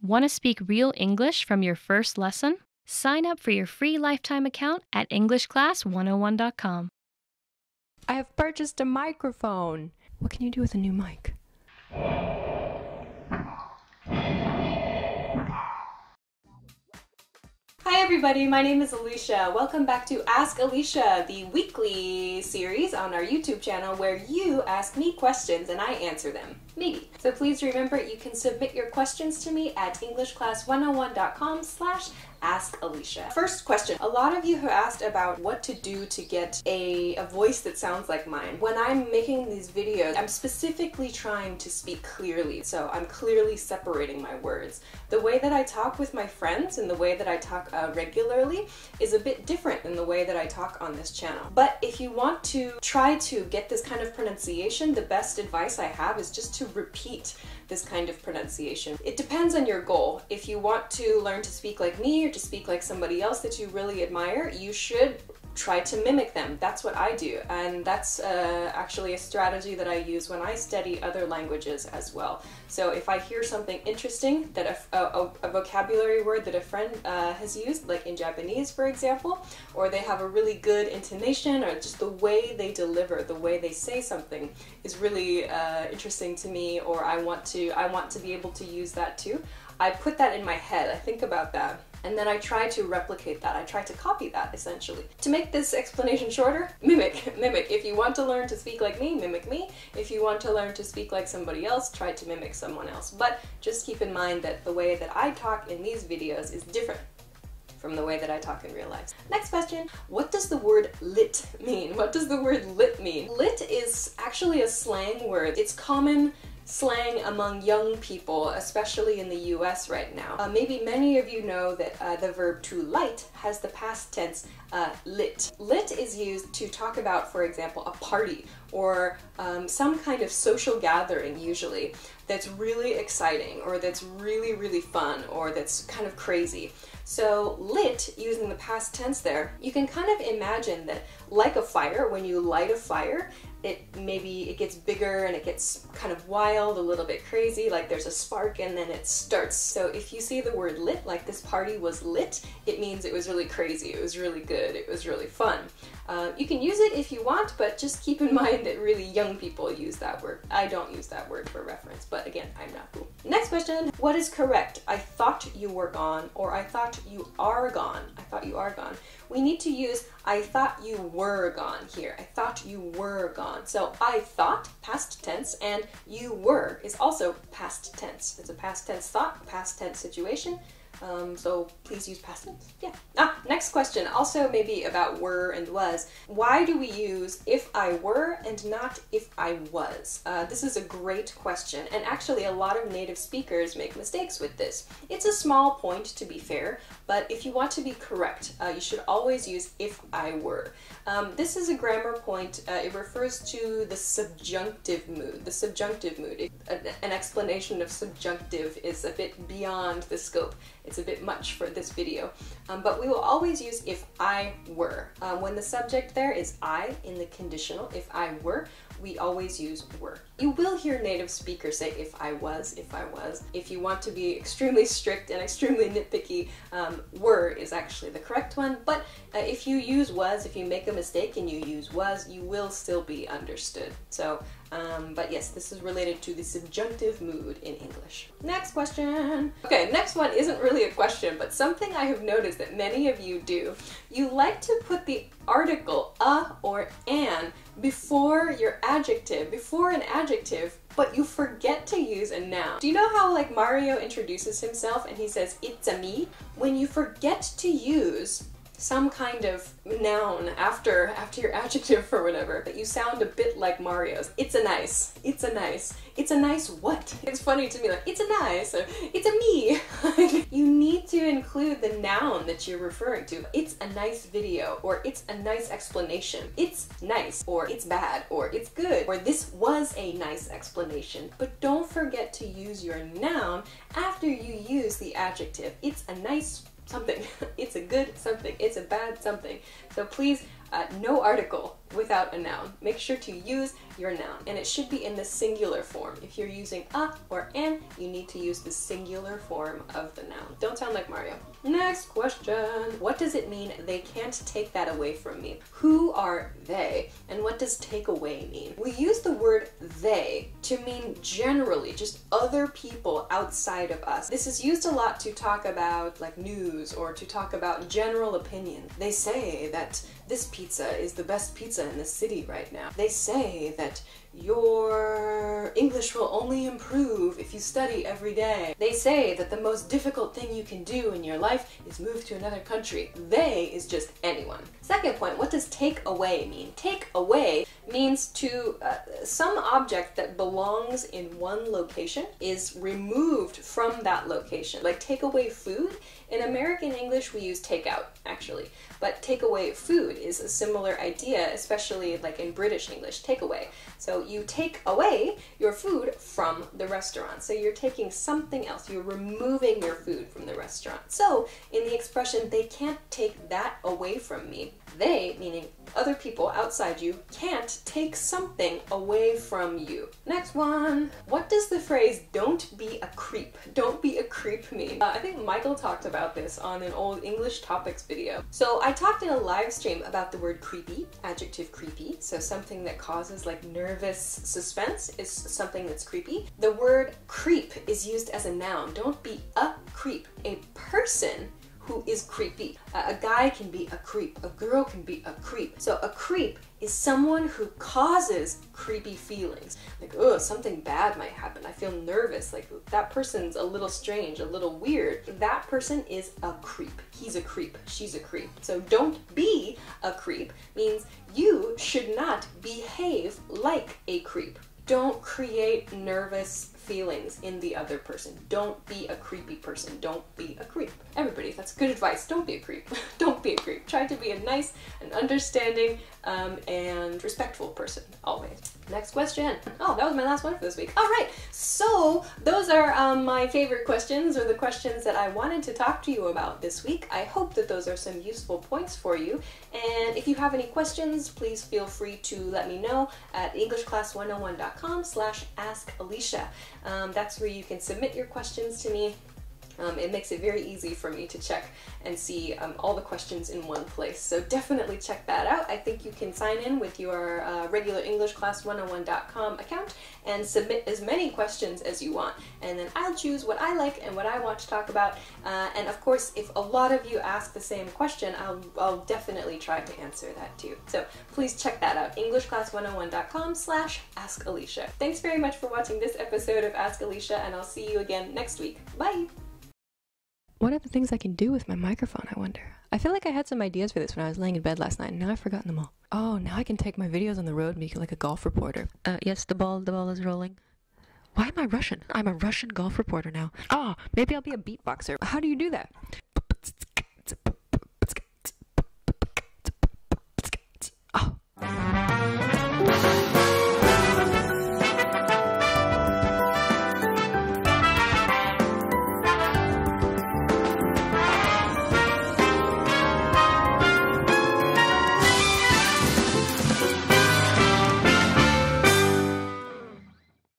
Want to speak real English from your first lesson? Sign up for your free lifetime account at EnglishClass101.com. I have purchased a microphone. What can you do with a new mic? Hi everybody, my name is Alisha. Welcome back to Ask Alisha, the weekly series on our YouTube channel where you ask me questions and I answer them. Maybe. So please remember you can submit your questions to me at EnglishClass101.com/AskAlisha. First question. A lot of you have asked about what to do to get a voice that sounds like mine. When I'm making these videos, I'm specifically trying to speak clearly, so I'm clearly separating my words. The way that I talk with my friends and the way that I talk regularly is a bit different than the way that I talk on this channel. But if you want to try to get this kind of pronunciation, the best advice I have is just to repeat this kind of pronunciation. It depends on your goal. If you want to learn to speak like me or to speak like somebody else that you really admire, you should try to mimic them. That's what I do, and that's actually a strategy that I use when I study other languages as well. So if I hear something interesting, that a vocabulary word that a friend has used, like in Japanese for example, or they have a really good intonation, or just the way they deliver, the way they say something is really interesting to me, or I want to be able to use that too. I put that in my head, I think about that, and then I try to replicate that. I try to copy that, essentially. To make this explanation shorter, mimic. Mimic. If you want to learn to speak like me, mimic me. If you want to learn to speak like somebody else, try to mimic someone else. But just keep in mind that the way that I talk in these videos is different from the way that I talk in real life. Next question, what does the word lit mean? What does the word lit mean? Lit is actually a slang word. It's common slang among young people, especially in the US right now. Maybe many of you know that the verb to light has the past tense lit. Lit is used to talk about, for example, a party or some kind of social gathering usually that's really exciting or that's really, really fun or that's kind of crazy. So lit, using the past tense there, you can kind of imagine that like a fire, when you light a fire, it gets bigger and it gets kind of wild, a little bit crazy, like there's a spark and then it starts. So if you see the word lit, like this party was lit, it means it was really crazy, it was really good, it was really fun. You can use it if you want, but just keep in mind that really young people use that word. I don't use that word for reference, but again, I'm not cool. Next question, what is correct? I thought you were gone, or I thought you are gone. I thought you are gone. We need to use I thought you were gone here. I thought you were gone. So I thought, past tense, and you were is also past tense. It's a past tense thought, past tense situation. So please use past tense. Yeah. Next question, also maybe about were and was. Why do we use if I were and not if I was? This is a great question, and actually a lot of native speakers make mistakes with this. It's a small point, to be fair, but if you want to be correct, you should always use if I were. This is a grammar point. It refers to the subjunctive mood. The subjunctive mood. An explanation of subjunctive is a bit beyond the scope. It's a bit much for this video, but we will always use if I were. When the subject there is I in the conditional, if I were, we always use were. You will hear native speakers say if I was, if I was. If you want to be extremely strict and extremely nitpicky, were is actually the correct one, but if you use was, if you make a mistake and you use was, you will still be understood. So, but yes, this is related to the subjunctive mood in English. Next question. Okay, next one isn't really a question, but something I have noticed that many of you do. You like to put the article a or an before your adjective, before an adjective, but you forget to use a noun. Do you know how like Mario introduces himself and he says, "It's a me"? When you forget to use some kind of noun after your adjective or whatever, that you sound a bit like Mario's. It's a nice. It's a nice. It's a nice what? It's funny to me, like, it's a nice, or it's a me. You need to include the noun that you're referring to. It's a nice video, or it's a nice explanation. It's nice, or it's bad, or it's good, or this was a nice explanation. But don't forget to use your noun after you use the adjective. It's a nice something. It's a good something. It's a bad something. So please, no article without a noun. Make sure to use your noun, and it should be in the singular form. If you're using a or an, you need to use the singular form of the noun. Don't sound like Mario. Next question. What does it mean they can't take that away from me? Who are they? And what does take away mean? We use the word they to mean generally just other people outside of us. This is used a lot to talk about like news or to talk about general opinion. They say that this pizza is the best pizza in the city right now. They say that your English will only improve if you study every day. They say that the most difficult thing you can do in your life is move to another country. They is just anyone. Second point, what does take away mean? Take away means to some object that belongs in one location is removed from that location. Like take away food. In American English, we use take out, actually. But take away food is a similar idea, especially like in British English, take away. So you take away your food from the restaurant. So you're taking something else. You're removing your food from the restaurant. So in the expression, they can't take that away from me, they, meaning other people outside you, can't take something away from you. Next one. What does the phrase don't be a creep, don't be a creep mean? I think Michael talked about this on an old English topics video. So I talked in a live stream about the word creepy, adjective creepy. So something that causes like nervous suspense is something that's creepy. The word creep is used as a noun. Don't be a creep. A person who is creepy. A guy can be a creep. A girl can be a creep. So a creep is someone who causes creepy feelings. Like, oh, something bad might happen. I feel nervous. Like, that person's a little strange, a little weird. That person is a creep. He's a creep. She's a creep. So don't be a creep means you should not behave like a creep. Don't create nervous feelings in the other person. Don't be a creepy person. Don't be a creep. Everybody, that's good advice. Don't be a creep. Don't be a creep. Try to be a nice and understanding and respectful person, always. Next question. Oh, that was my last one for this week. All right, so those are my favorite questions, or the questions that I wanted to talk to you about this week. I hope that those are some useful points for you. And if you have any questions, please feel free to let me know at EnglishClass101.com/askAlisha. That's where you can submit your questions to me. It makes it very easy for me to check and see all the questions in one place. So definitely check that out. I think you can sign in with your regular EnglishClass101.com account and submit as many questions as you want. And then I'll choose what I like and what I want to talk about. And of course, if a lot of you ask the same question, I'll definitely try to answer that too. So please check that out, EnglishClass101.com/askAlisha. Thanks very much for watching this episode of Ask Alisha, and I'll see you again next week. Bye! What are the things I can do with my microphone, I wonder? I feel like I had some ideas for this when I was laying in bed last night, and now I've forgotten them all. Oh, now I can take my videos on the road and be like a golf reporter. Yes, the ball is rolling. Why am I Russian? I'm a Russian golf reporter now. Oh, maybe I'll be a beatboxer. How do you do that?